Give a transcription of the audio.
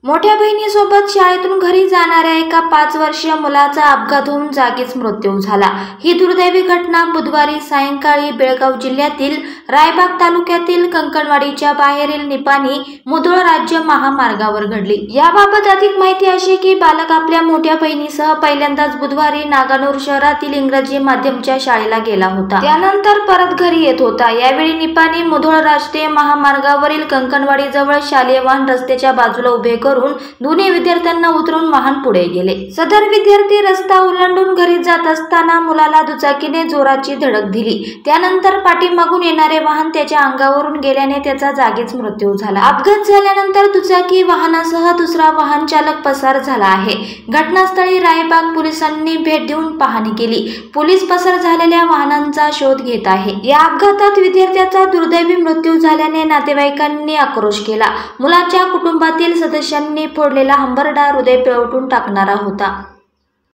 मोठ्या बहिणीसोबत शाळेतून घरी जाणाऱ्या एका 5 वर्षीय मुलाचा अपघात होऊन जागीच मृत्यू झाला। ही दुर्दैवी घटना बुधवारी सायंकाळी बेळगाव जिल्ह्यातील रायबाग तालुक्यातील कंकणवाडीच्या बाहेरील निपाणी मुधोळ राज्य महामार्गावर घडली। याबाबत अधिक माहिती अशी की बालक आपल्या मोठ्या बहिणीसह पहिल्यांदाच बुधवारी नागानूर शहरातील इंग्रजी माध्यमच्या शाळेला गेला होता। त्यानंतर परत घरी येत होता। यावेळी निपाणी मुधोळ राष्ट्रीय महामार्गावरील कंकणवाडी जवळ शालेय वाहन रस्त्याच्या बाजूला उभे करून दोन्ही विद्यार्थ्यांना उतरून वाहन पुढे गेले। सदर विद्यार्थी रस्ता ओलांडून घरी जात असताना मुलाला दुचाकीने जोराची धडक दिली। त्यानंतर पाठीमागून येणारे वाहन त्याच्या अंगावरून गेल्याने त्याचा जागीच मृत्यू झाला। अपघात झाल्यानंतर दुचाकी वाहनासह दुसरा वाहन चालक पसार झाला आहे। घटनास्थळी रायबाग पोलिसांनी भेट देऊन पाहणी केली। पोलीस पसार झालेल्या वाहनांचा शोध घेत आहे। या अपघातात विद्यार्थ्याचा दुर्दैवी मृत्यू झाल्याने नातेवाईकांनी आक्रोश केला। मुलाच्या कुटुंबातील सदस्यांनी फोडलेला हंबरडा हृदय पिळवटून टाकणारा होता।